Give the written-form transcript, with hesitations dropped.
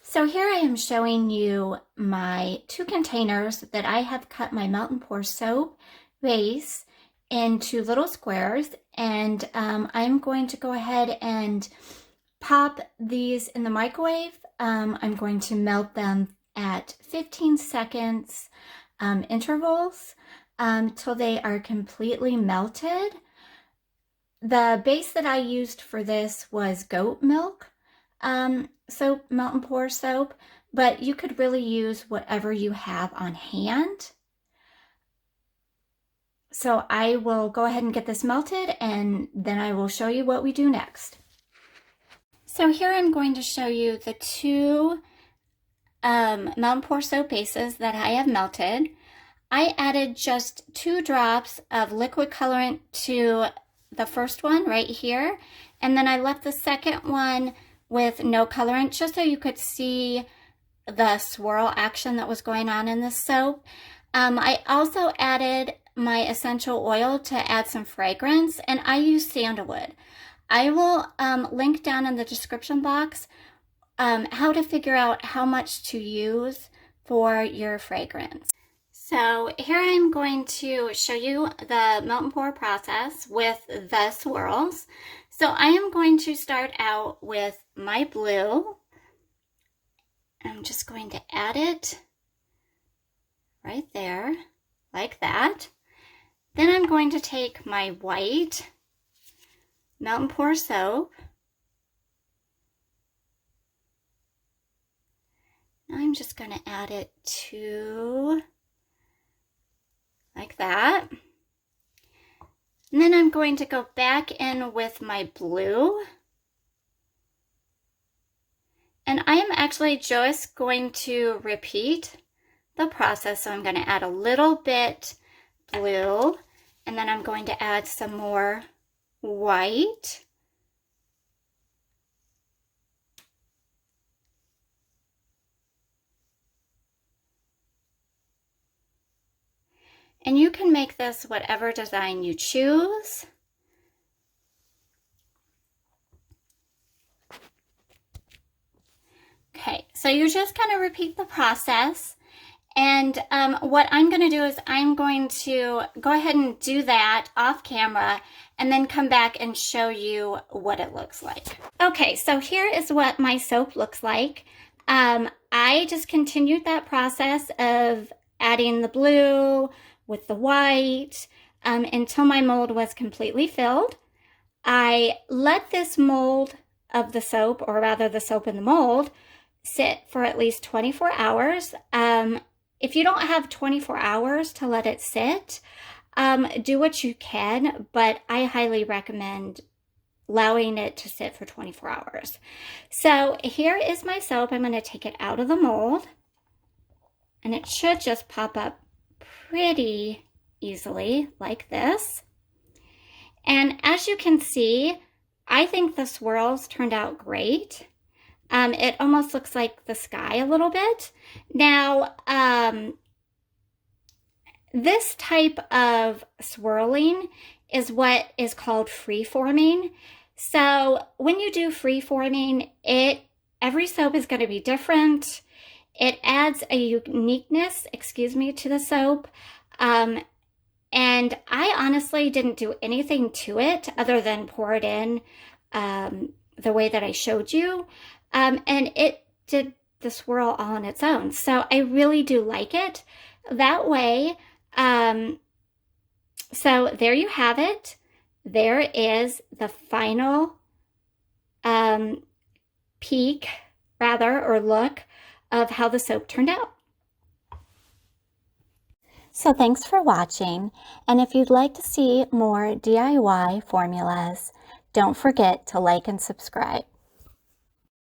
So here I am showing you my two containers that I have cut my Melt and Pour soap base into little squares, and I'm going to go ahead and pop these in the microwave. I'm going to melt them at 15 seconds intervals till they are completely melted. The base that I used for this was goat milk soap, Melt and Pour soap, but you could really use whatever you have on hand. So I will go ahead and get this melted, and then I will show you what we do next. So here I'm going to show you the two Melt and Pour soap bases that I have melted. I added just 2 drops of liquid colorant to the first one right here, and then I left the second one with no colorant just so you could see the swirl action that was going on in this soap. I also added my essential oil to add some fragrance, and I use sandalwood. I will link down in the description box how to figure out how much to use for your fragrance. So here I'm going to show you the melt and pour process with the swirls. So I am going to start out with my blue. I'm just going to add it right there, like that. Then I'm going to take my white Melt and Pour soap. I'm just going to add it to like that. And then I'm going to go back in with my blue. And I am actually just going to repeat the process. So I'm going to add a little bit blue, and then I'm going to add some more white. And you can make this whatever design you choose. Okay, so you're just going to repeat the process. And what I'm going to do is I'm going to go ahead and do that off camera and then come back and show you what it looks like. Okay, so here is what my soap looks like. I just continued that process of adding the blue with the white until my mold was completely filled. I let this mold of the soap, or rather the soap in the mold, sit for at least 24 hours. If you don't have 24 hours to let it sit, do what you can, but I highly recommend allowing it to sit for 24 hours. So here is my soap. I'm going to take it out of the mold, and it should just pop up pretty easily like this. And as you can see, I think the swirls turned out great. It almost looks like the sky a little bit. Now, this type of swirling is what is called free-forming. So when you do free-forming, every soap is going to be different. It adds a uniqueness, to the soap. And I honestly didn't do anything to it other than pour it in the way that I showed you. And it did the swirl all on its own. So I really do like it that way. So there you have it. There is the final peek, or look of how the soap turned out. So thanks for watching, and if you'd like to see more DIY formulas, don't forget to like and subscribe.